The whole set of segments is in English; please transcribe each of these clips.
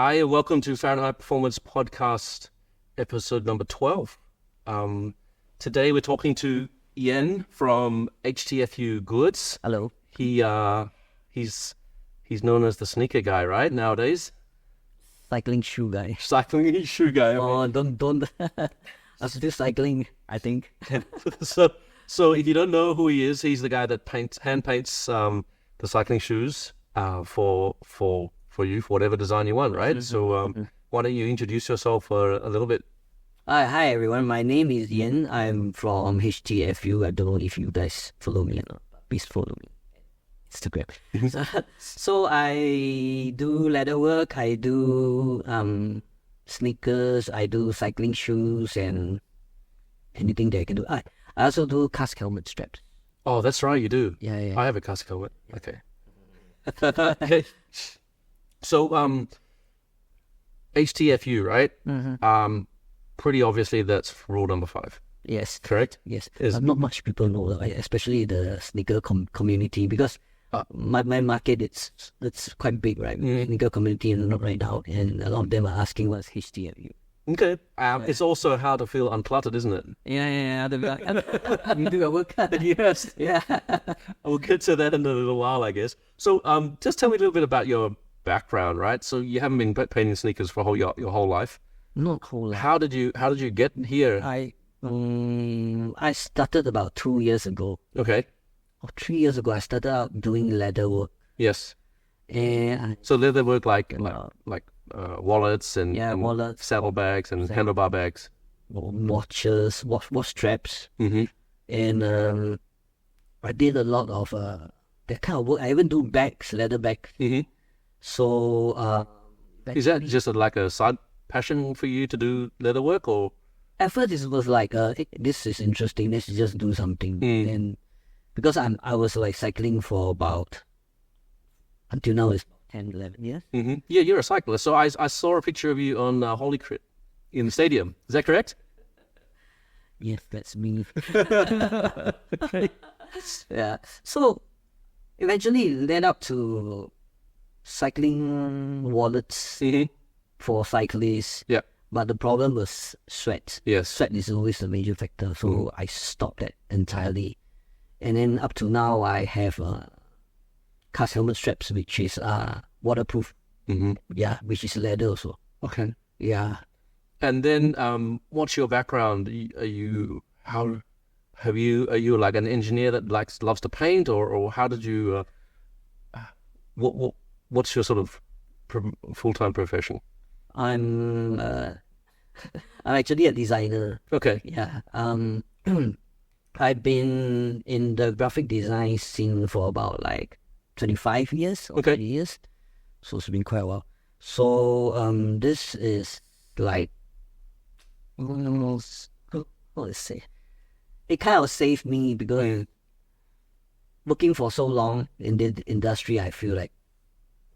Hi, and welcome to Fahrenheit Performance Podcast, episode number 12. Today we're talking to Yen from HTFU GOODS. Hello. He's known as the sneaker guy, right, nowadays? Cycling shoe guy. Cycling shoe guy. Oh, don't. I'm still cycling, I think. So if you don't know who he is, he's the guy that hand paints the cycling shoes for you, for whatever design you want, right? So why don't you introduce yourself for a little bit? Hi everyone. My name is Yen. I'm from HTFU. I don't know if you guys follow me or not. Please follow me. Instagram. So I do leather work. I do sneakers. I do cycling shoes and anything that I can do. I also do casque helmet straps. Oh, that's right, you do. Yeah. I have a casque helmet. Okay. Okay. So, HTFU, right? Mm-hmm. Pretty obviously that's rule number 5. Yes. Correct? Yes. Is- Not much people know, especially the sneaker community, because my market it's quite big, right? Sneaker community right now, and a lot of them are asking what's HTFU. Okay. It's also how to feel uncluttered, isn't it? Yeah. You do your work. Yes. Yeah. We'll get to that in a little while, I guess. So, just tell me a little bit about your background, right? So you haven't been painting sneakers for your whole life. Not whole. How did you get here? I started about 2 years ago. Okay. Or 3 years ago, I started out doing leather work. Yes. And So leather work like wallets and wallets, saddlebags and handlebar bags. watches, watch straps. Mm-hmm. And I did a lot of that kind of work. I even do bags, leather bags. Mm-hmm. So Is that just like a side passion for you to do leather work, or? at first it was like this is interesting, let's just do something. And because I was like cycling for about until now it's 10, 11 years. Mm-hmm. Yeah, you're a cyclist. So I saw a picture of you on Holy Crit in the stadium. Is that correct? Yes, that's me. Okay. Yeah. So eventually it led up to cycling wallets for cyclists. Yeah. But the problem was sweat. Yes. Sweat is always a major factor. So I stopped that entirely. And then up to now I have casque helmet straps, which is waterproof. Mm-hmm. Yeah, which is leather also. Okay. Yeah. And then, what's your background? Are you like an engineer that loves to paint, or how did you? What's your sort of full-time profession? I'm actually a designer. Okay. Yeah. I've been in the graphic design scene for about like 25 years or 30 years. So it's been quite a while. So this is like almost, let's say, it kind of saved me because working for so long in the industry, I feel like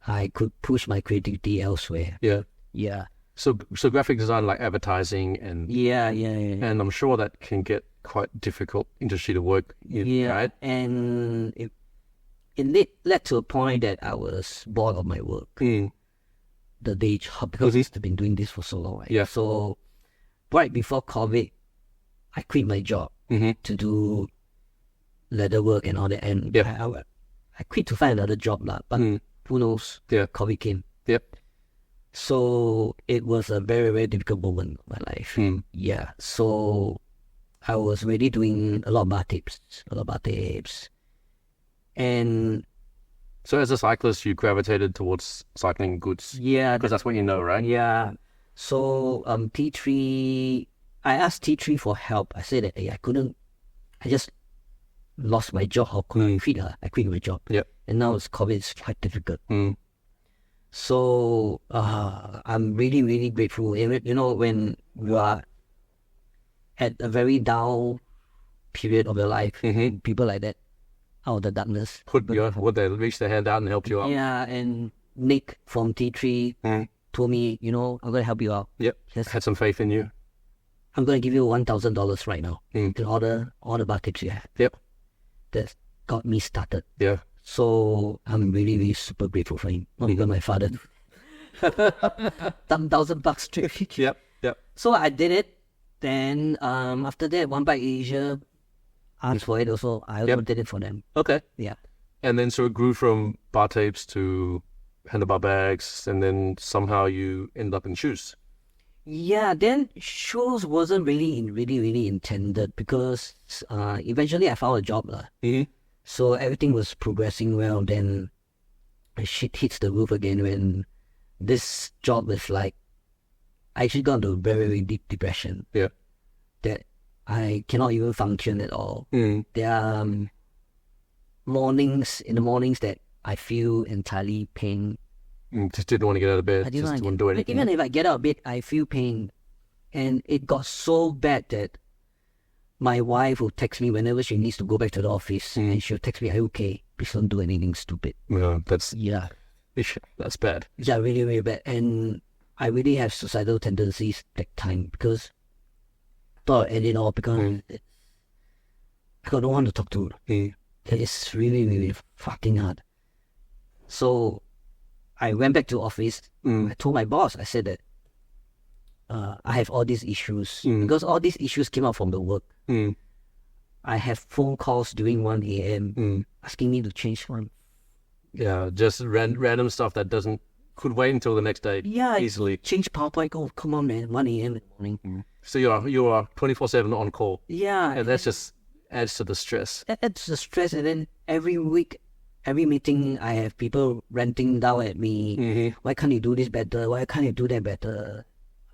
I could push my creativity elsewhere. Yeah. Yeah. So graphic design, like advertising and Yeah. and I'm sure that can get quite difficult industry to work in, Yeah, right? and it led to a point that I was bored of my work, the day job, because I've been doing this for so long. Right? Yeah. So right before COVID, I quit my job to do leather work and all that, and I quit to find another job, but who knows? Yeah. COVID came. Yep. So it was a very, very difficult moment of my life. Yeah. So I was really doing a lot of bar tips. And So as a cyclist, you gravitated towards cycling goods. yeah, Because that's what you know, right? yeah. So T3, I asked T3 for help. I said that I just lost my job. I quit my job. Yep. And now it's COVID, it's quite difficult. So I'm really, really grateful. You know, when you are at a very down period of your life, people like that out of the darkness. Would they reach their hand out and help you out? Yeah, and Nick from T3 told me, I'm going to help you out. Yep. Had some faith in you. I'm going to give you $1,000 right now to order all the bar tips you have. Yep. That got me started. Yeah. So I'm really, really super grateful for him. Not even my father. $1,000 straight. Yep. So I did it. Then after that, One Bike Asia asked for it also. I also did it for them. Okay. Yeah. And then so it grew from bar tapes to handlebar bags, and then somehow you end up in shoes. Yeah, then shoes wasn't really intended because eventually I found a job lah. Mm-hmm. So everything was progressing well. Then shit hits the roof again when this job was like, I actually got into a very deep depression. Yeah. That I cannot even function at all. Mm. There are mornings that I feel entirely pain. Just didn't want to get out of bed. I didn't Just want didn't do anything. Even if I get out of bed, I feel pain. And it got so bad that my wife will text me whenever she needs to go back to the office. And she'll text me, "Are you okay? Please don't do anything stupid." Yeah, that's bad. Yeah, really bad. And I really have suicidal tendencies that time because I thought I'd end it all because I got no one to talk to. It's really fucking hard. So I went back to office. I told my boss, I said that I have all these issues because all these issues came out from the work. I have phone calls during 1 a.m. Asking me to change one. Yeah, just random stuff that could wait until the next day. Yeah, easily. Change PowerPoint. Oh, come on, man. 1 a.m. in the morning. So you are 24/7 on call. Yeah, and that just adds to the stress. Adds to the stress, and then every week, every meeting, I have people ranting down at me. Why can't you do this better? Why can't you do that better?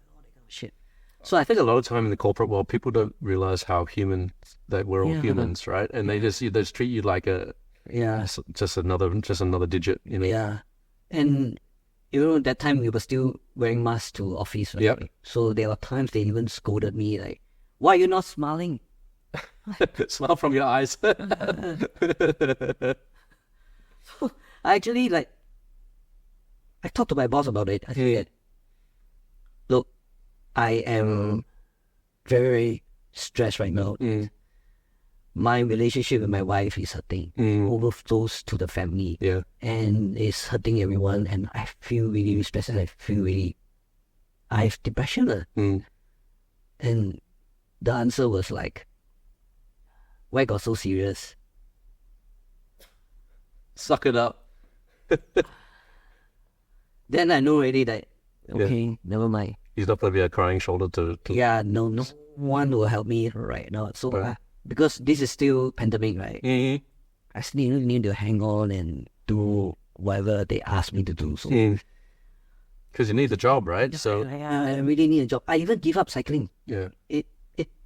All that kind of shit. So I think a lot of time in the corporate world, people don't realize how human that we're all humans, right? And they just treat you like just another digit, you know. Yeah, and that time we were still wearing masks to office, right? Yep. So there were times they even scolded me like, "Why are you not smiling?" Smile from your eyes. So I actually I talked to my boss about it. I said, "Look, I am very stressed right now. My relationship with my wife is hurting. Overflows to the family. Yeah. And it's hurting everyone. And I feel really stressed. And I have depression. And the answer was like, why got so serious? Suck it up. Then I know already that, okay, never mind. He's not going to be a crying shoulder to... Yeah, no one will help me right now. So because this is still pandemic, right? I still need to hang on and do whatever they ask me to do. So because you need the job, right? So I really need a job. I even give up cycling. Yeah.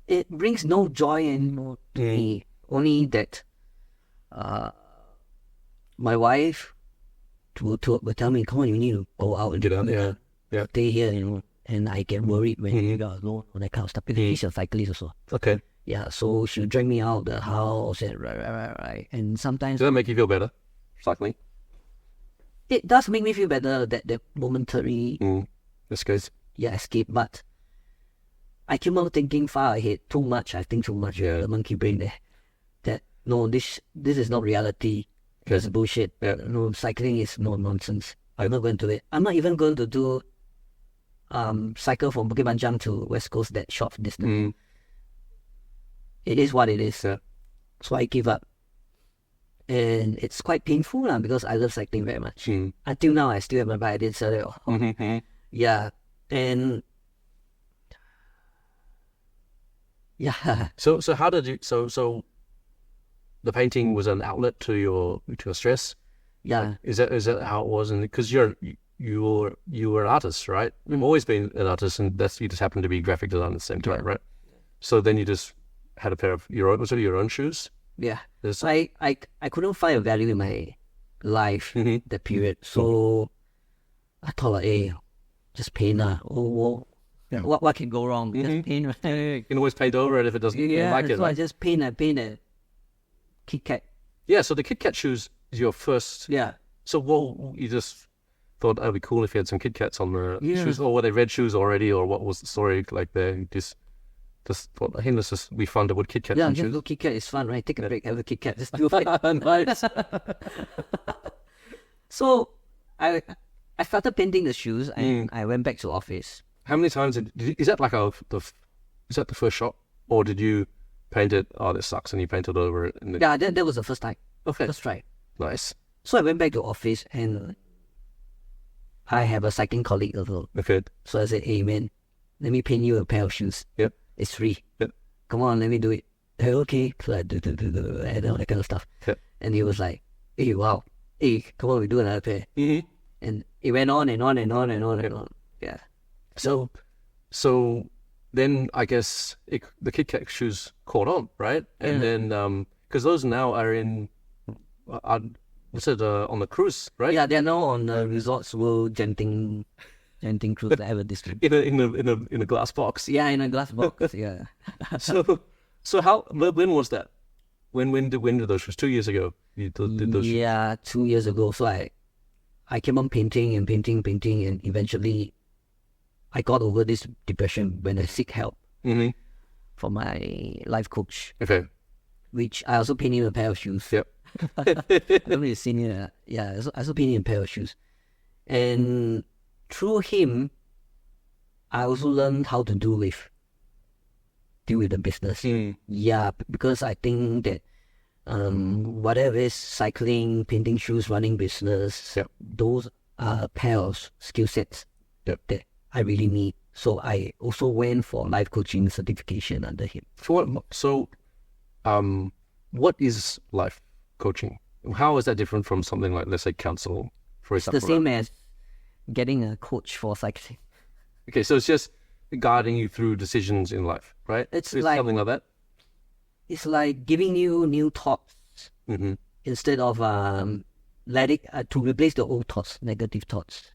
It brings no joy anymore to me. Only that my wife will tell me, "Come on, you need to go out and get out." Yeah. Stay here, you know. And I get worried when you got alone, all that kind of stuff. Because she's a cyclist also. Okay. Yeah, so she'll drag me out the house and right. And sometimes... Does that make you feel better, cycling? It does make me feel better, that momentary... Escape. Yeah, escape. But I keep on thinking far ahead. Too much. I think too much. Yeah. The monkey brain there. That, no, this is not reality. It's bullshit. Yeah. No, cycling is no nonsense. I'm not going to do it. I'm not even going to do... cycle from Bukit Panjang to West Coast that short distance. It is what it is. Yeah. So I give up. And it's quite painful because I love cycling very much. Until now, I still have my bike. I didn't sell it. Yeah. And... Yeah. So how did you... So the painting was an outlet to your stress? Yeah. Is that how it was? And because you were an artist, right? You've always been an artist, and you just happen to be graphic designer at the same time, right? So then you just had a pair of your own shoes. Yeah. So I couldn't find a value in my life that period. So I thought, like, hey, just paint. What can go wrong? Just paint. You can always paint over it if it doesn't like it. So right? I just paint a Kit Kat. Yeah. So the Kit Kat shoes is your first. Yeah. So you just thought it'd be cool if you had some Kit Kats on the shoes, or were they red shoes already, or what was the story like there? You just thought, hey, let's just be fun to put Kit Kat shoes. shoes. Kit Kat is fun, right? Take a break, have a Kit Kat, just do it. Nice. So I started painting the shoes and I went back to office. How many times is that like is that the first shot, or did you paint it? Oh, this sucks, and you painted over it. Yeah, that was the first time. Okay, First try. nice. So I went back to office and I have a cycling colleague also. Okay, So I said, hey man, let me paint you a pair of shoes. Yep. It's free. Yep. Come on, let me do it. Hey, okay. So I and all that kind of stuff. Yep. And he was like, hey, wow. Hey, come on, we do another pair. Mm-hmm. And it went on and on and on and on and on. Yeah. So then I guess the Kit Kat shoes caught on, right? And then because those now are in, what's it on the cruise, right? Yeah, they're now on the Resorts World Genting cruise that I have a district. In a glass box. Yeah, in a glass box. Yeah. So when was that? When did those shoes? 2 years ago. You did those shoes? Yeah, 2 years ago. So I kept on painting, and eventually I got over this depression when I seek help from my life coach. Okay. Which I also painted a pair of shoes. Yep. I don't know if you've seen it. Yeah, I also painted a pair of shoes. And through him, I also learned how to deal with the business. Yeah, because I think that whatever is cycling, painting shoes, running business, those are a pair of skill sets that I really need. So I also went for life coaching certification under him. What is life coaching? How is that different from something like, let's say, counsel, for example? It's the same as getting a coach for cycling. Okay, so it's just guiding you through decisions in life, right? It's like something like that. It's like giving you new thoughts instead of letting to replace the old thoughts, negative thoughts.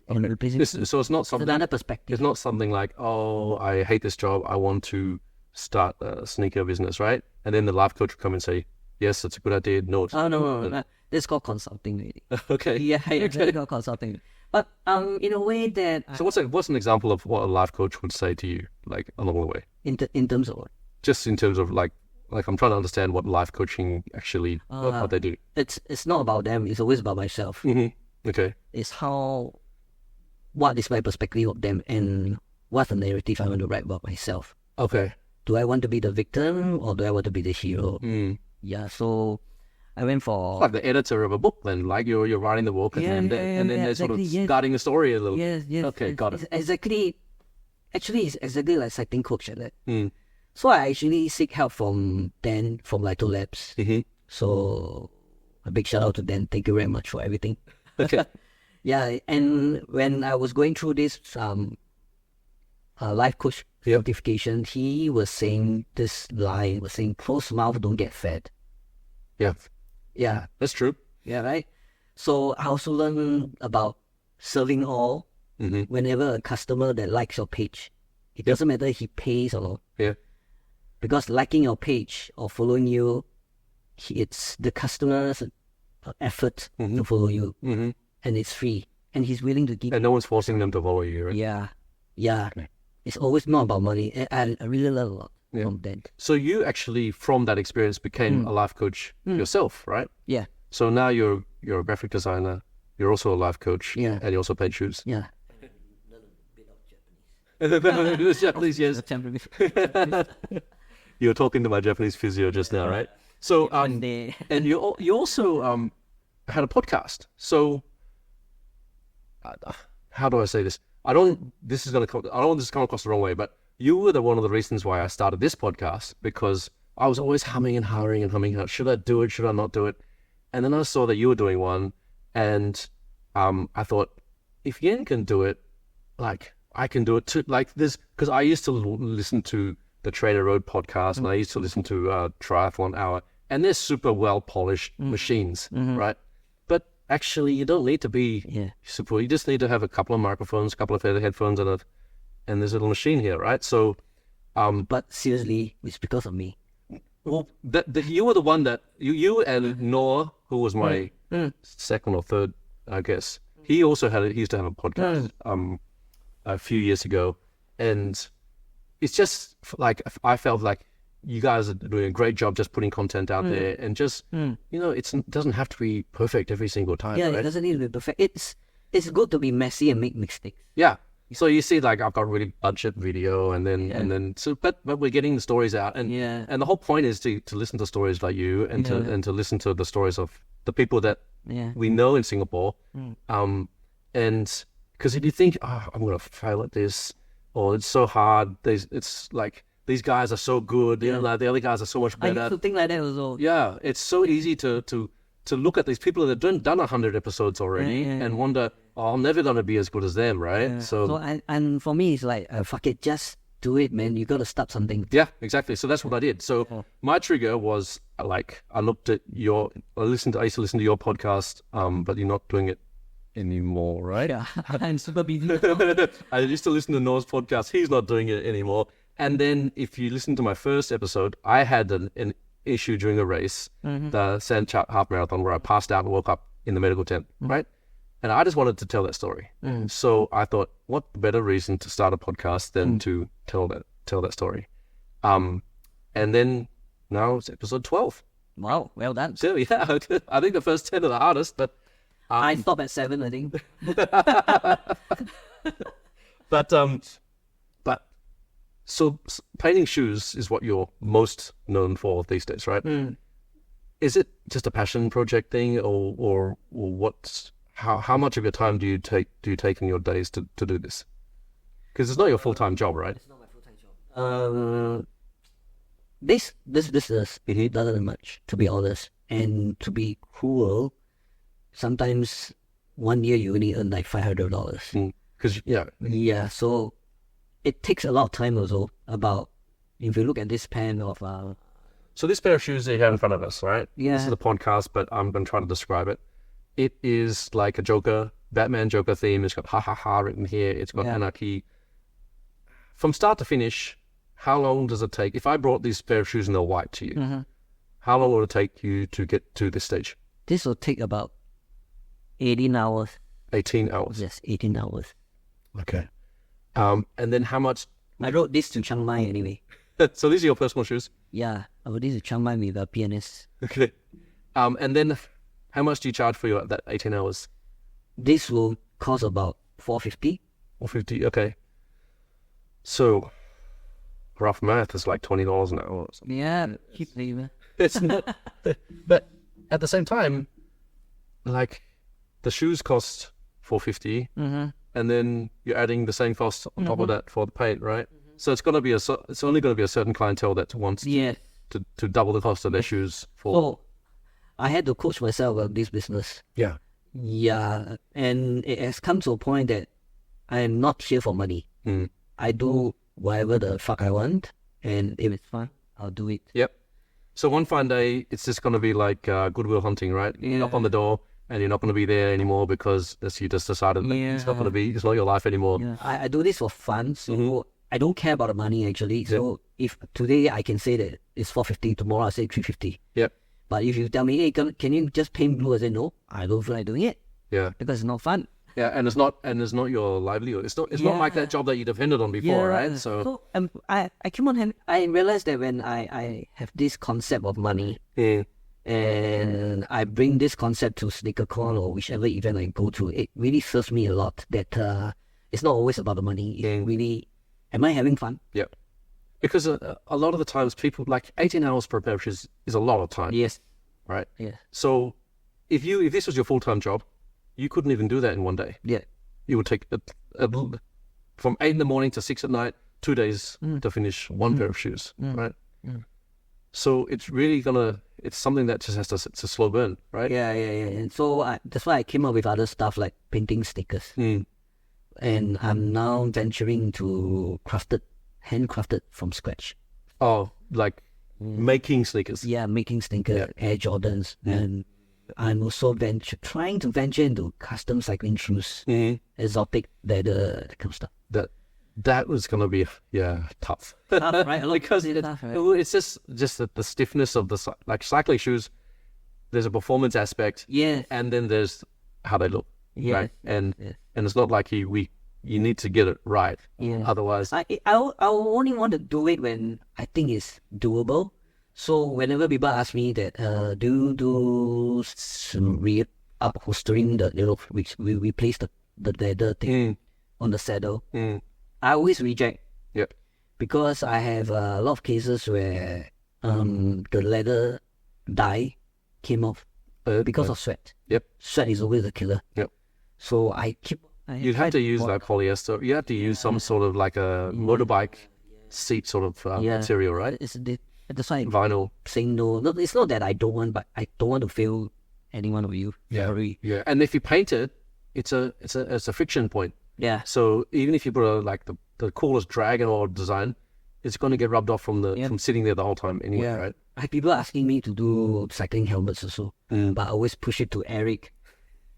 And replacing So it's not something. another perspective. It's not something like, oh, I hate this job, I want to start a sneaker business, right? And then the life coach will come and say, yes, that's a good idea. No, it's No. That's called consulting, really. Okay. Yeah, that's called consulting. But in a way that So what's an example of what a life coach would say to you, like along the way? in terms of what? Just in terms of like I'm trying to understand what life coaching actually what they do. It's not about them. It's always about myself. Okay. It's what is my perspective of them and what's the narrative I want to write about myself. Okay. Do I want to be the victim or do I want to be the hero? Yeah, so I went for... It's like the editor of a book then, like you're writing the book and then they're sort of guiding the story a little. Yes. Okay, got it. It's exactly like cycling coach like that. So I actually seek help from Dan from Lito Labs. So a big shout out to Dan. Thank you very much for everything. Okay. Yeah, and when I was going through this life coach certification, he was saying this line, was saying closed mouth don't get fed. Yeah, That's true. yeah, right. So I also learned about serving all. Whenever a customer that likes your page, it doesn't matter if he pays or not. Yeah. Because liking your page or following you, it's the customer's effort to follow you, and it's free, and he's willing to give. And no one's forcing them to follow you, right? Yeah. It's always not about money. I really learned a lot from that. So you actually, from that experience, became a life coach yourself, right? Yeah. So now you're a graphic designer. You're also a life coach. Yeah. And you also paint shoes. Yeah. Japanese, yes. You were talking to my Japanese physio just now, right? So, and you also had a podcast. So, how do I say this? I don't want this to come across the wrong way, but you were one of the reasons why I started this podcast, because I was always humming and hawing. Should I do it? Should I not do it? And then I saw that you were doing one, and I thought, if Yen can do it, like I can do it too. Like this, because I used to listen to the Trader Road podcast, and I used to listen to Triathlon Hour, and they're super well polished machines, right? But actually, you don't need to be super. You just need to have a couple of microphones, a couple of headphones, and this little machine here, right? So, but seriously, it's because of me. Well, you were the one that you and Noah, who was my second or third, I guess. He used to have a podcast a few years ago, and it's just like I felt like you guys are doing a great job just putting content out there, and just it doesn't have to be perfect every single time. Yeah, right? it doesn't need to be perfect. it's good to be messy and make mistakes. Yeah. So you see, like, I've got a really budget video, and then but we're getting the stories out, and the whole point is to listen to stories like you, and to listen to the stories of the people that we know in Singapore. And because if you think, I'm gonna fail at this, or it's so hard, it's like these guys are so good, you know, like the other guys are so much better. I used to think like that also. Yeah, it's so easy to look at these people that have done 100 episodes already and wonder, I'm never gonna be as good as them, right? Yeah. So and for me, it's like, fuck it, just do it, man. You got to start something. Yeah, exactly. So that's what I did. So my trigger was like, I used to listen to your podcast, but you're not doing it anymore, right? Yeah, I'm super busy. I used to listen to Noah's podcast. He's not doing it anymore. And then if you listen to my first episode, I had an issue during a race, the Sandchart Half Marathon, where I passed out and woke up in the medical tent, right? And I just wanted to tell that story. So I thought, what better reason to start a podcast than to tell that story? And then now it's episode 12. Wow, well done. So yeah, I think the first 10 are the hardest, but I stopped at 7, I think. But so painting shoes is what you're most known for these days, right? Is it just a passion project thing, or what's how much of your time do you take in your days to do this? Because it's not your full-time job, right? It's not my full-time job. This business it doesn't much, to be honest, and to be cruel. Sometimes 1 year you only earn like $500. Because so it takes a lot of time also. About, if you look at this pen of so this pair of shoes that you have in front of us, right? Yeah. This is a podcast, but I'm going to try to describe it. It is like a Batman Joker theme. It's got ha ha ha written here. It's got anarchy. From start to finish, how long does it take? If I brought these pair of shoes and they're white to you, how long will it take you to get to this stage? This will take about 18 hours. 18 hours? Yes, 18 hours. Okay. And then how much? I wrote this to Chiang Mai anyway. So these are your personal shoes? Yeah, I wrote this to Chiang Mai with a pianist. Okay. And then how much do you charge for that 18 hours? This will cost about $450. $450, okay. So rough math is like $20 an hour or something. Yeah, keep leaving. It's not, but at the same time, like the shoes cost $450, and then you're adding the same cost on top of that for the paint, right? So it's only going to be a certain clientele that wants to double the cost of their shoes for. So I had to coach myself about this business. Yeah. Yeah, and it has come to a point that I am not here for money. I do whatever the fuck I want, and if it's fun, I'll do it. Yep. So one fine day, it's just going to be like Goodwill Hunting, right? You knock on the door, and you're not going to be there anymore because you just decided that it's not going to be, it's not your life anymore. Yeah. I do this for fun, so I don't care about the money actually. So if today I can say that it's $450, tomorrow I say $350. Yep. But if you tell me, hey, can you just paint blue? I say no, I don't feel like doing it. Yeah. Because it's not fun. Yeah, and it's not your livelihood. It's not like that job that you depended on before, right? So I keep on having, I realized that when I have this concept of money, and I bring this concept to SneakerCon or whichever event I go to, it really serves me a lot. That it's not always about the money. It's really, am I having fun? Yeah. Because a lot of the times people, like 18 hours per pair of shoes is a lot of time. Yes. Right? Yeah. So if this was your full-time job, you couldn't even do that in one day. Yeah. You would take from 8 in the morning to 6 at night, 2 days to finish one pair of shoes, right? So it's really it's something that just has to slow burn, right? Yeah. And so that's why I came up with other stuff like painting stickers. And I'm now venturing to handcrafted from scratch. Oh, like making sneakers. Yeah, making sneakers, Air Jordans. And I'm also trying to venture into custom cycling shoes, exotic leather, that kind of stuff. That was going to be, tough. Tough, right? Because it's just the stiffness of the, like cycling shoes, there's a performance aspect. Yeah. And then there's how they look. Yeah. Right? And it's not like you need to get it right. Yeah. Otherwise. I only want to do it when I think it's doable. So whenever people ask me that, do you do upholstering the, we replace the leather thing on the saddle. I always reject. Yep. Because I have a lot of cases where the leather dye came off because of sweat. Yep. Sweat is always a killer. Yep. So You'd have to use like polyester. You have to use some sort of like a motorbike seat sort of material, right? That's why I'm Vinyl. saying no. No, it's not that I don't want, but I don't want to fail any one of you. Sorry. Yeah. And if you paint it, it's a friction point. Yeah. So even if you put like the coolest dragon or design, it's going to get rubbed off from from sitting there the whole time anyway, right? I have people asking me to do cycling helmets also, but I always push it to Eric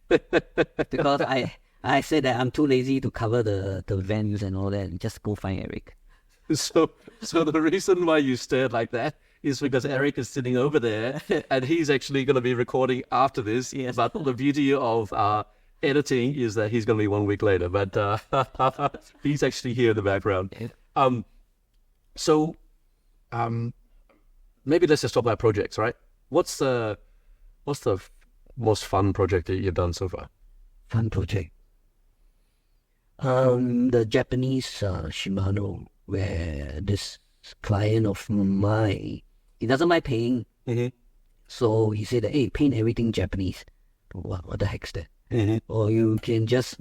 because I said that I'm too lazy to cover the venues and all that. Just go find Eric. So the reason why you stared like that is because Eric is sitting over there and he's actually going to be recording after this. Yes. But the beauty of editing is that he's going to be 1 week later, but he's actually here in the background. So maybe let's just talk about projects, right? What's the most fun project that you've done so far? Fun project. The Japanese Shimano, where this client of mine, he doesn't mind paying. So he said, hey, paint everything Japanese. What the heck's that? Or you can just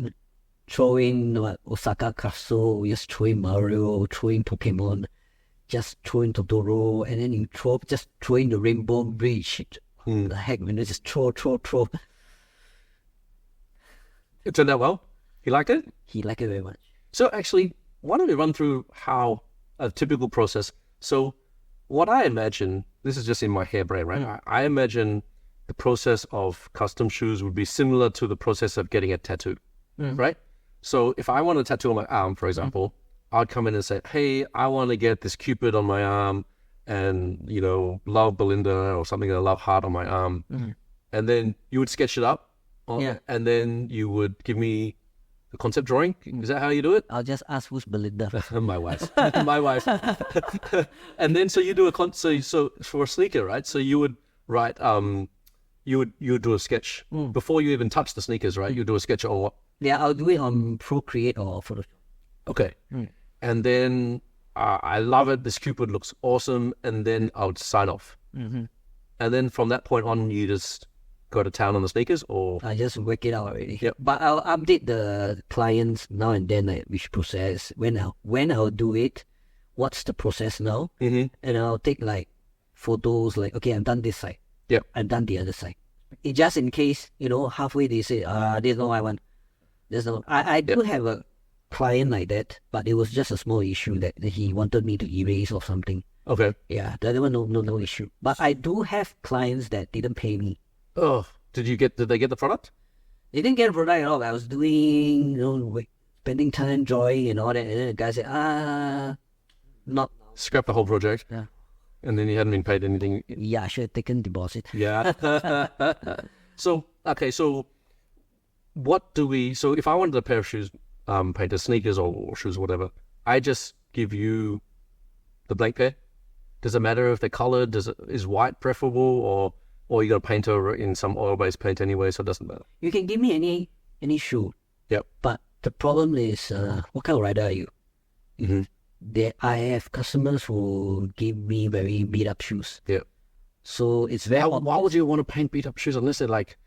throw in Osaka Castle, just throw in Mario, throw in Pokemon, just throw in Totoro, and then you just throw in the Rainbow Bridge. The heck, man, just throw. It turned out well? He liked it? He liked it very much. So actually, why don't we run through how a typical process. So what I imagine, this is just in my hairbrain, right? I imagine the process of custom shoes would be similar to the process of getting a tattoo, right? So if I want a tattoo on my arm, for example, I'd come in and say, hey, I want to get this Cupid on my arm and, love Belinda or something, a love heart on my arm. And then you would sketch it up. And then you would give me the concept drawing. Is that how you do it? I'll just ask who's Belinda. My wife. My wife. And then so you do so for a sneaker, right? So you would write you would do a sketch before you even touch the sneakers, right? You do a sketch on what? Yeah, I'll do it on Procreate or Photoshop. Okay. And then I love it. This Cupid looks awesome. And then I would sign off. And then from that point on, you just go to town on the sneakers, or I just work it out already. Yep. But I'll update the clients now and then, like which process, when I'll do it, what's the process now, and I'll take like photos, like okay, I've done this side. Yep. I've done the other side. It just in case, halfway they say, this is not what I want. I do have a client like that, but it was just a small issue that he wanted me to erase or something. Okay. Yeah, the other one no issue. But I do have clients that didn't pay me. Oh, did they get the product? They didn't get a product at all. I was doing, spending time drawing and all that, and then the guy said, not. Scrap the whole project. Yeah. And then you hadn't been paid anything. Yeah, I should have taken deposit. Yeah. So so if I wanted a pair of shoes, painted sneakers or shoes or whatever, I just give you the blank pair? Does it matter if they're colored? Is white preferable, or you got to paint over in some oil-based paint anyway, so it doesn't matter? You can give me any shoe. Yep. But the problem is, what kind of rider are you? I have customers who give me very beat-up shoes. Yeah. So it's very... Why would you want to paint beat-up shoes unless they're like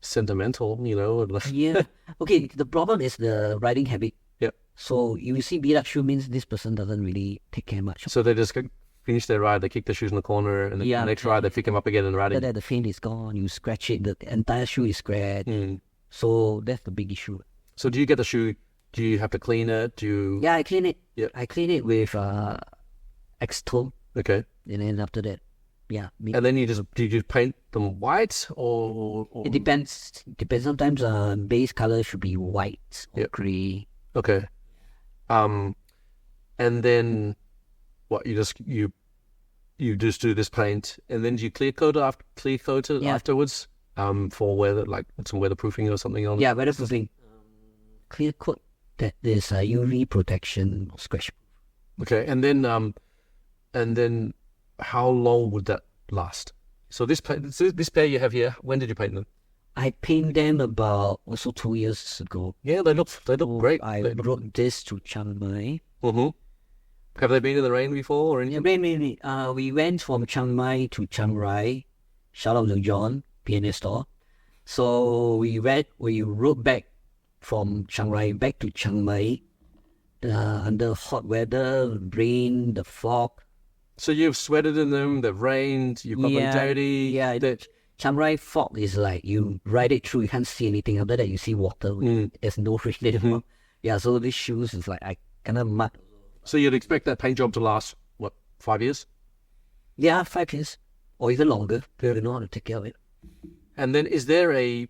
sentimental, Yeah. Okay, the problem is the riding habit. Yeah. So you see beat-up shoe means this person doesn't really take care much. So they just finish their ride, they kick the shoes in the corner, and the next ride they pick them up again and ride it. After that, the paint is gone, you scratch it, the entire shoe is scratched. So that's the big issue. So do you get the shoe, do you have to clean it? Yeah, I clean it. Yeah. I clean it with X-Tone. Okay. And then after that, yeah. And then do you paint them white or... It depends. Sometimes base color should be white or gray. Okay. And then what, you just do this paint, and then do you clear coat it afterwards for some weatherproofing or something on it? Yeah, weatherproofing. Clear coat that there's a UV protection or scratch. Okay, and then how long would that last? So this pair you have here, when did you paint them? I paint them about also 2 years ago. Yeah, they look great. I wrote this to Chiang Mai. Mm-hmm. Have they been in the rain before or anything? Yeah, mainly, we went from Chiang Mai to Chiang Rai. Shout out to John, P&A store. So we rode back from Chiang Rai back to Chiang Mai under hot weather, rain, the fog. So you've sweated in them, they've rained, you've got them dirty. Yeah, Chiang Rai fog is like you ride it through, you can't see anything. After that, you see water. There's no rain anymore. Yeah, so these shoes is like I kind of mud. So you'd expect that paint job to last, what, 5 years? Yeah, 5 years or even longer. You know how to take care of it. And then is there a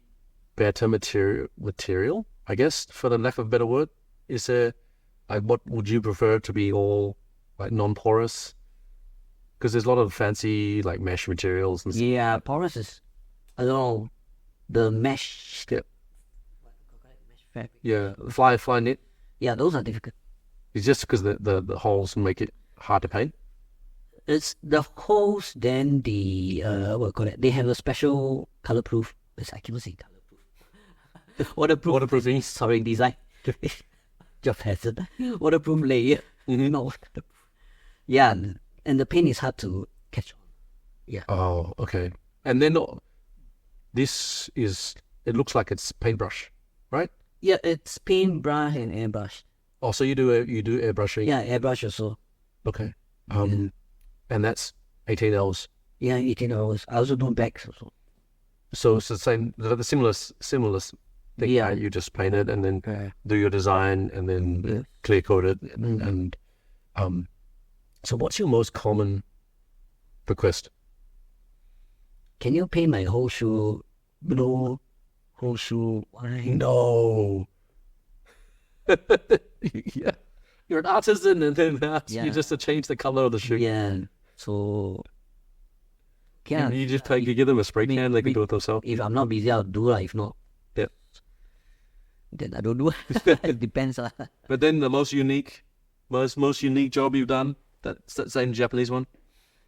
better material, I guess, for the lack of a better word? Is there, like, what would you prefer to be all like non-porous? Because there's a lot of fancy like mesh materials and stuff. Yeah, porous is, I don't know, the mesh. Yeah. Mesh fabric. Yeah, fly knit. Yeah, those are difficult. It's just because the holes make it hard to paint. It's the holes, then the what you call it? They have a special colorproof. I can't say colorproof. Waterproofing. Sorry, design. Job hazard. Waterproof layer. No. Yeah, and the paint is hard to catch on. Yeah. Oh, okay. And then this is, it looks like it's paintbrush, right? Yeah, it's paintbrush and airbrush. Oh, so you do airbrushing? Yeah, airbrush also. Okay. And that's 18 hours. Yeah, 18 hours. I also do bags also. So it's the same, the similar thing. Yeah. Right? You just paint it and then do your design and then clear coat it and so what's your most common request? Can you paint my whole shoe blue? Whole shoe white? No. Yeah. You're an artisan and then you just to change the color of the shoe. Yeah. So yeah. You just you give them a spray can, they can do it themselves. If I'm not busy, I'll do it. If not, then I don't do it. It depends. But then the most unique job you've done, that's that same Japanese one?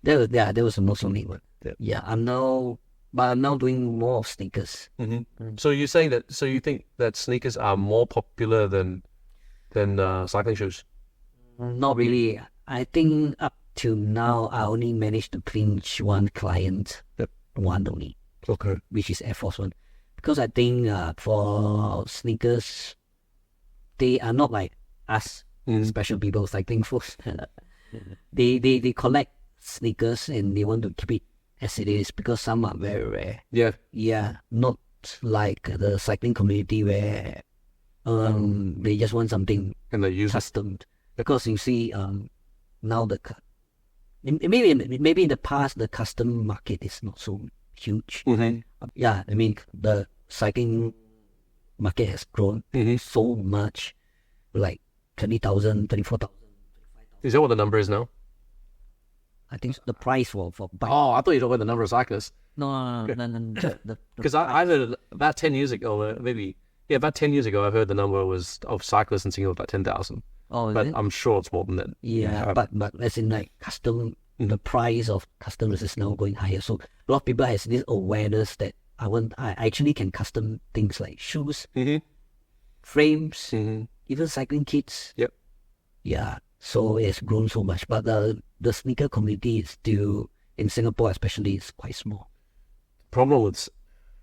That was the most unique one. Yeah, I'm now doing more of sneakers. So you're saying that? So you think that sneakers are more popular than cycling shoes? Not really. I think up till now, I only managed to clinch one client, one only. Okay. Which is Air Force One, because I think for sneakers, they are not like us special people cycling folks. They collect sneakers and they want to keep it as it is because some are very rare. Yeah, not like the cycling community where they just want something and they use custom. Because you see, now maybe in the past the custom market is not so huge. Yeah, I mean the cycling market has grown so much, like 20,000, 24,000. Is that what the number is now? I think the price for bike. Oh, I thought you were talking about the number of cyclists. No. Because I heard about 10 years ago, about 10 years ago, I heard the number of cyclists in Singapore about 10,000. Oh, but I'm sure it's more than that. Yeah, but as in like custom, the price of customs is now going higher. So a lot of people has this awareness that I actually can custom things like shoes, frames, even cycling kits. Yep. Yeah. So it's grown so much, but the sneaker community is still in Singapore, especially, is quite small. Problem with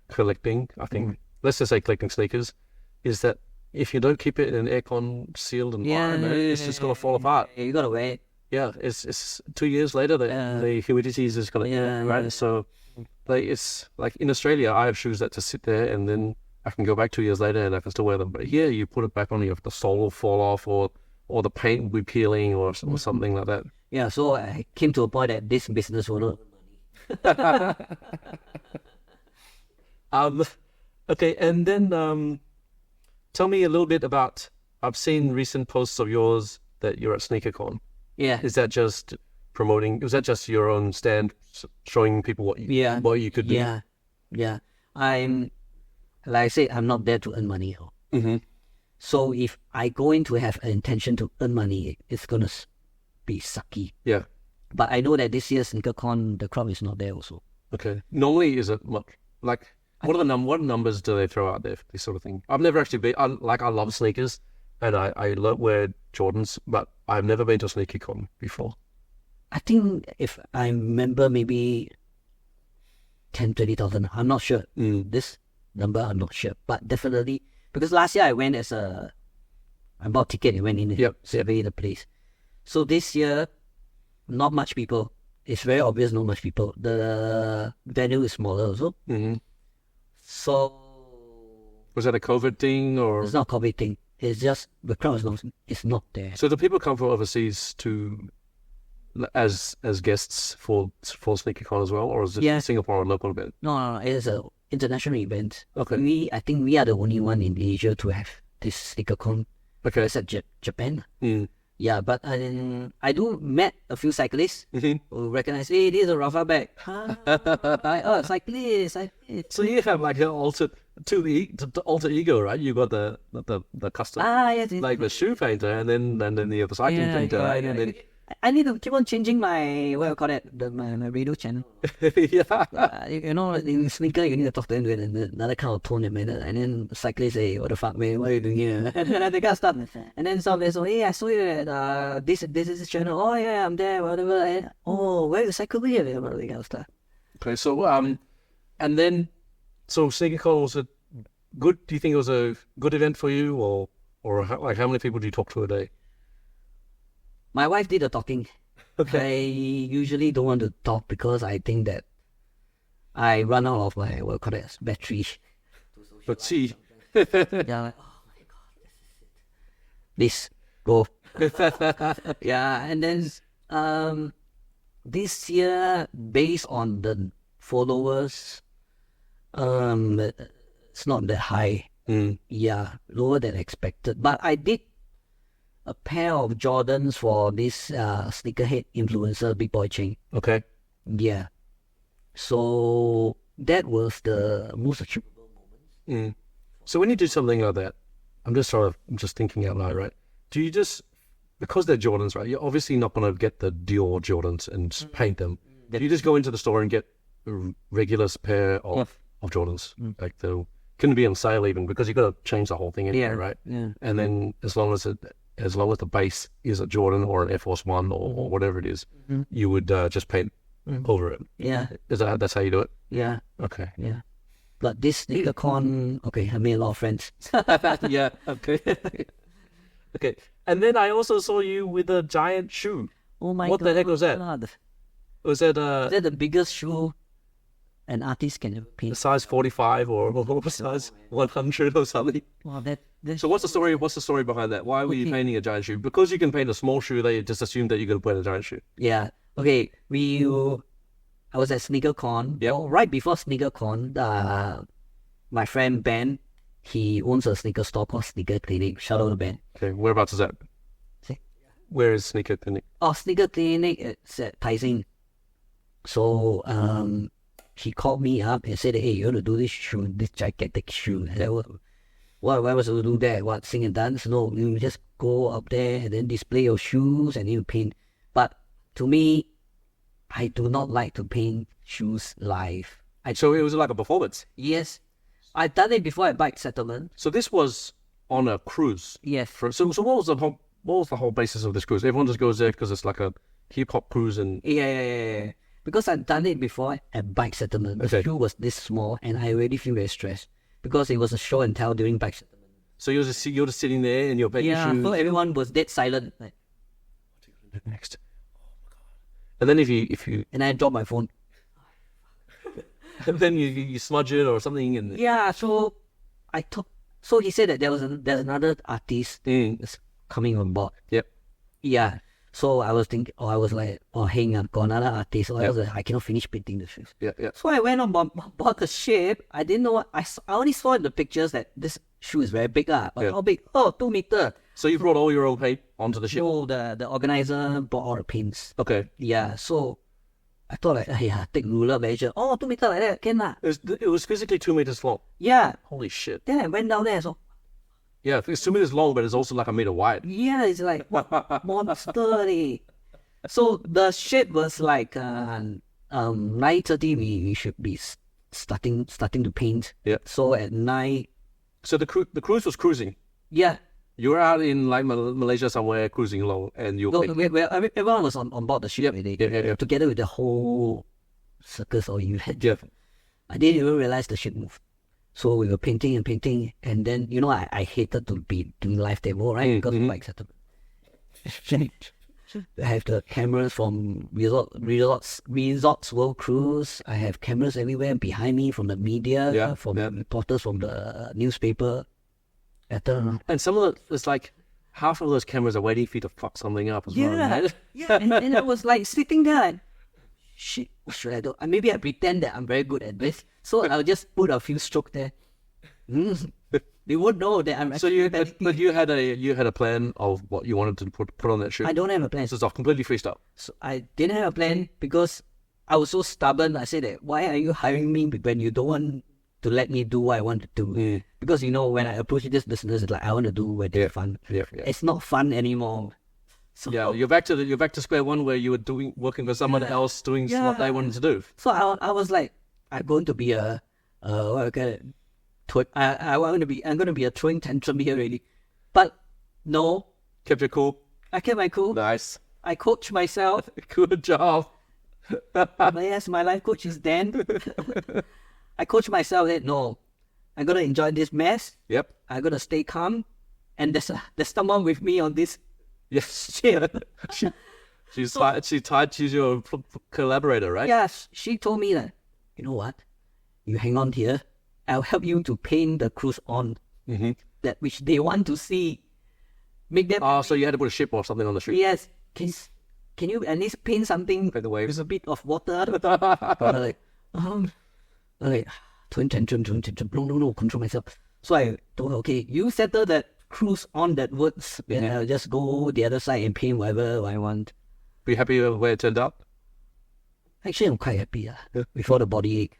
collecting, I think, let's just say collecting sneakers, is that if you don't keep it in an aircon sealed environment, it's just gonna fall apart. You gotta wear it. Yeah, it's 2 years later that the humidity is just gonna right. So, like it's like in Australia, I have shoes that just sit there and then I can go back 2 years later and I can still wear them. But here, you put it back on, the sole will fall off or the paint will be peeling or something like that. Yeah, so I came to a point that this business will not earn money. Okay, and then tell me a little bit about, I've seen recent posts of yours that you're at SneakerCon. Yeah. Is that just promoting, was that just your own stand showing people what you could do? Yeah. Like I said, I'm not there to earn money. So if I going to have an intention to earn money, it's going to be sucky. Yeah. But I know that this year's SneakerCon, the crowd is not there also. Okay. Normally, is it much? Like, What numbers do they throw out there for this sort of thing? I've never actually been. I love sneakers, and I wear Jordans, but I've never been to a sneaker con before. I think if I remember, maybe 10,000-20,000. I'm not sure. This number, I'm not sure, but definitely because last year I went I bought ticket and went in. Yep. Survey the place. So this year, not much people. It's very obvious, not much people. The venue is smaller also. So was that a COVID thing or? It's not a COVID thing. It's just the crowd is not there. So do people come from overseas as guests for SneakerCon as well, or is it Singapore a local event? No, it is an international event. Okay. I think we are the only one in Asia to have this SneakerCon. Okay. Except Japan. Yeah, but I do met a few cyclists who recognize, hey, this is a Rafa bag. Cyclist. So you have like an alter ego, right? You got the custom, yes, like the shoe painter, and then you have the cycling painter, right? And then I need to keep on changing my my radio channel. You know, in sneaker you need to talk to them in another kind of tone and manner. And then cyclists say, "What the fuck, man? What are you doing here?" and they got stuff. And then some they say, "Hey, I saw you at this is this channel. Oh yeah, I'm there. Whatever. And, oh, where you cycle here? Whatever they got stuff." Okay, so and then SneakerCon was a good. Do you think it was a good event for you, or how many people do you talk to a day? My wife did the talking. Okay. I usually don't want to talk because I think that I run out of my battery. But see, yeah, like, oh my god, this go. Yeah, and then this year, based on the followers, it's not that high. Yeah, lower than expected. But I did a pair of Jordans for this sneakerhead influencer, Big Boy Cheng. Okay. Yeah. So that was the most achievable moment. So when you do something like that, I'm just thinking out loud, right? Do you just, because they're Jordans, right? You're obviously not going to get the Dior Jordans and paint them. Do you just go into the store and get a regular pair of Jordans? Like they couldn't be on sale even because you got to change the whole thing anyway, right? Yeah. And then as long as the base is a Jordan or an Air Force One or whatever it is, you would just paint over it. Yeah. That's how you do it? Yeah. Okay. Yeah. But this SneakerCon, okay, I made a lot of friends. Yeah. Okay. Okay. And then I also saw you with a giant shoe. Oh my god. What the heck was that? Was that Is that the biggest shoe an artist can ever paint? a size 45 or size 100 or something? Wow, So what's the story? What's the story behind that? Why were you painting a giant shoe? Because you can paint a small shoe, they just assume that you're going to paint a giant shoe. Yeah. Okay. I was at SneakerCon. Yep. Right before SneakerCon, my friend Ben, he owns a sneaker store called Sneaker Clinic. Shout out to Ben. Okay, whereabouts is that? See? Where is Sneaker Clinic? Oh, Sneaker Clinic, it's at Tai Seng. So he called me up and said, "Hey, you want to do this shoe, this gigantic shoe?" I said, why was I to do that? What, sing and dance? No, you just go up there and then display your shoes and you paint. But to me, I do not like to paint shoes live. So it was like a performance? Yes. I've done it before at Bike Settlement. So this was on a cruise? Yes. So what was the whole basis of this cruise? Everyone just goes there because it's like a hip-hop cruise and... Yeah. Because I've done it before at Bike Settlement. The shoe was this small and I already feel very stressed. Because it was a show and tell during Bike Settlement. So you're just sitting there and you're painting shoes? Yeah, so everyone was dead silent. Like, what are you going to do next? Oh my god. And then if you... And I dropped my phone. And then you smudge it or something and... Yeah, so so he said that there's another artist that's coming on board. Yep. Yeah. So I was thinking, hang on, got another artist. So I was like, I cannot finish painting the shoes. Yeah. So I went on bought the shape. I didn't know what I only saw in the pictures that this shoe is very big. But how big? Oh, 2 meters. So you brought all your own paint onto the ship? So the organizer brought all the paints. Okay. Yeah. So I thought take ruler measure. Oh, 2 meters like that, can lah. It was physically 2 meters long. Yeah. Holy shit. Then I went down there. So yeah, it's 2 meters long, but it's also like a meter wide. yeah, it's like monster. So the shape was like 9:30. We should be starting to paint. Yeah. So at night, So the cruise was cruising. yeah. You were out in like Malaysia somewhere cruising along, and you No, were everyone was on board the ship already. Yeah. Together with the whole circus or event. Yeah. I didn't even realize the ship moved. So we were painting and painting, and then I hated to be doing live demo, right? Because of like setup. I have the cameras from Resorts World Cruise. I have cameras everywhere behind me from the media, from reporters from the newspaper. And some of it's like half of those cameras are waiting for you to fuck something up as well. Right? Yeah. And I was like sitting there like, shit, what should I do? And maybe I pretend that I'm very good at this. So I'll just put a few strokes there. They won't know that I'm actually But you had a plan of what you wanted to put on that shoot. I don't have a plan. So it's off completely freestyle. So I didn't have a plan because I was so stubborn. I said that, why are you hiring me when you don't want to let me do what I want to do? Because when I approach this business, it's like I want to do what it's fun. Yeah. It's not fun anymore. So, you're back to square one where you were working for someone else doing what they wanted to do. So I was like, I'm going to be I'm going to be a throwing tantrum here already. But no. Kept your cool. I kept my cool. Nice. I coach myself. Good job. Yes, my life coach is Dan. I coach myself that no, I'm gonna enjoy this mess. Yep. I'm gonna stay calm. And there's someone with me on this. Yes. She's your collaborator, right? Yes. She told me that, you know what? You hang on here. I'll help you to paint the cruise on that which they want to see. Make them. Oh, so you had to put a ship or something on the ship. Yes. Can you at least paint something by the way with a bit of water? Like, twin tantrum. No, control myself. So I told her, okay, you settle that cruise on that words, and I'll just go the other side and paint whatever I want. Be happy with the way it turned out? Actually, I'm quite happy before the body ache.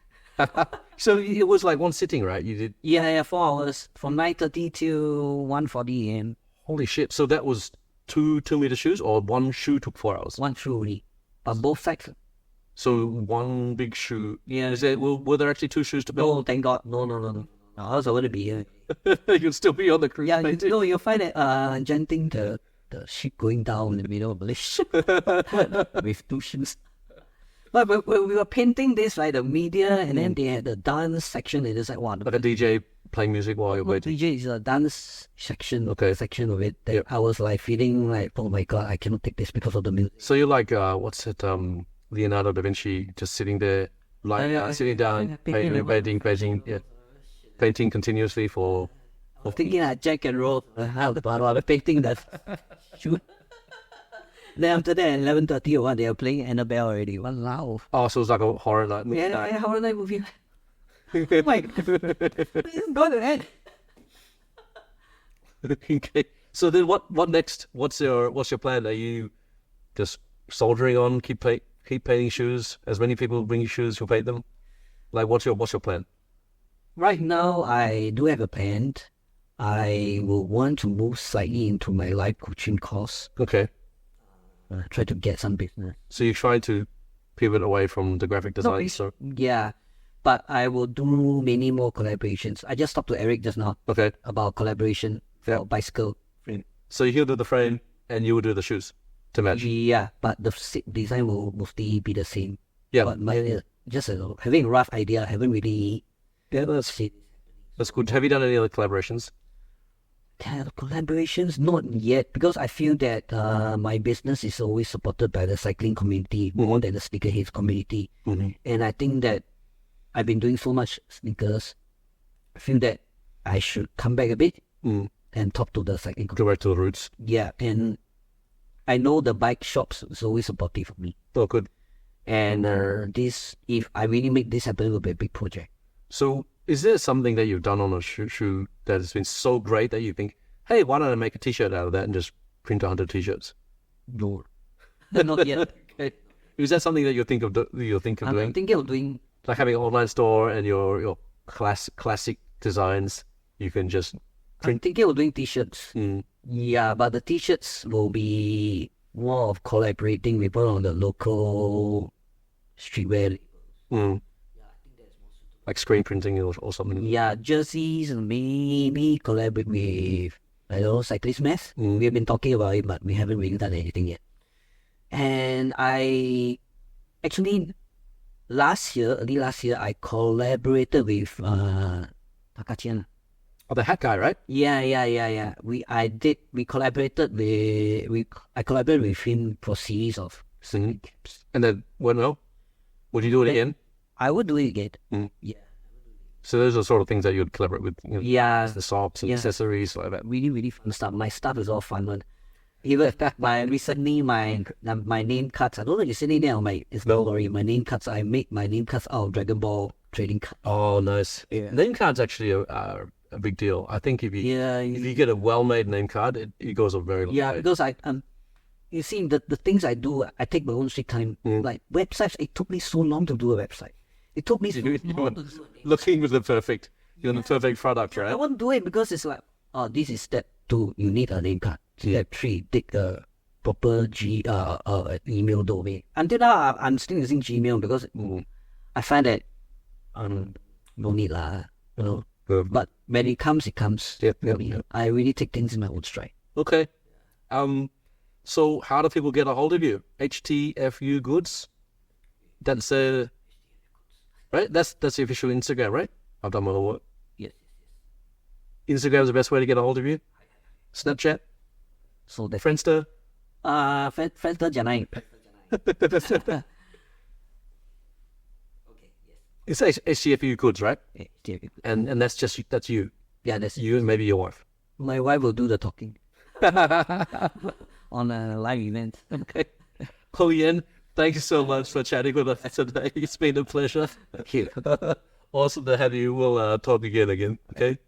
So it was like one sitting, right? You did? Yeah, 4 hours from 9:30 to 1:40 a.m. Holy shit! So that was 2 2-meter shoes, or one shoe took 4 hours? One shoe only, but both sides. So one big shoe. Yeah. Were there actually 2 shoes to build? No, thank God. No. I was going to be here. You'd still be on the cruise. Yeah, you'll find that enchanting the ship going down in the middle of Malaysia with 2 shoes. But when we were painting this, right, the media, and then they had the dance section, and it's like, wow. Like a DJ playing music while you're waiting? DJ is a dance section, section of it. That Yep. I was like feeling like, oh my God, I cannot take this because of the music. So you're like, what's it, Leonardo da Vinci, just sitting there, sitting down, painting continuously for... I was thinking like Jack and Rose, but painting that shoot. Then after that, 11:30 or what, they were playing Annabelle already. Wow. Oh, so it's like a horror night movie. Yeah, horror night movie. Oh my God. Please go to that. Okay. So then what next? What's your plan? Are you just soldering on, keep painting shoes? As many people bring you shoes, you'll paint them? Like, what's your plan? Right now, I do have a plan. I will want to move slightly into my life coaching course. Okay. Try to get some business. So you're trying to pivot away from the graphic design? Yeah, but I will do many more collaborations. I just talked to Eric just now about collaboration for bicycle. So he'll do the frame and you will do the shoes to match? Yeah, but the design will mostly be the same. Yeah. But just having a rough idea, I haven't really... That's good. Have you done any other collaborations? Collaborations, not yet, because I feel that my business is always supported by the cycling community more than the sneakerheads community. And I think that I've been doing so much sneakers. I feel that I should come back a bit and talk to the cycling community. Go back to the roots. Yeah, and I know the bike shops is always supportive of me. Oh, good. And if I really make this happen, it will be a big project. So is there something that you've done on a shoe that has been so great that you think, hey, why don't I make a t-shirt out of that and just print 100 t-shirts? No. Not yet. Okay. Is that something that you think of doing? I'm thinking of doing... Like having an online store and your classic designs, you can just print... I'm thinking of doing t-shirts. Yeah, but the t-shirts will be more of collaborating with one of the local streetwear. like screen printing or something. Yeah, jerseys, and maybe collaborate with, I don't know, cyclist mess. We have been talking about it, but we haven't really done anything yet. And I actually early last year, I collaborated with Takachian. Oh, the hat guy, right? Yeah. I collaborated I collaborated with him for a series of And then, well, no, would you do it again? I would do it again. Yeah. So those are sort of things that you would collaborate with. You know, Yeah. the socks and accessories like that. Really, really fun stuff. My stuff is all fun one. Even in fact, my name cards. I don't know if you see it there on my story. My name cards. I make my name cards out of Dragon Ball trading cards. Oh, nice. Yeah. Name cards actually are a big deal. I think if you get a well-made name card, it goes a very long way. Because you see the things I do, I take my own sweet time. Like websites, it took me so long to do a website. It took me so long to do it. Looking with the perfect product, right? I won't do it because it's like, oh, this is step 2. You need a name card. Step 3, take a proper email domain. Until now, I'm still using Gmail because I find that no need lah, you know. But when it comes, it comes. Yep. I really take things in my own stride. Okay. So how do people get a hold of you? HTFU Goods. That's right. That's the official Instagram, right? I've done my homework. Yes. Instagram is the best way to get a hold of you. Snapchat. So the Friendster. Friendster Janai. It's HTFU Goods, right? HTFU. And that's you. Yeah, that's You and maybe your wife. My wife will do the talking on a live event. Okay. Oh, Yen, thank you so much for chatting with us today. It's been a pleasure. Thank you. Awesome to have you. We'll talk again. Okay.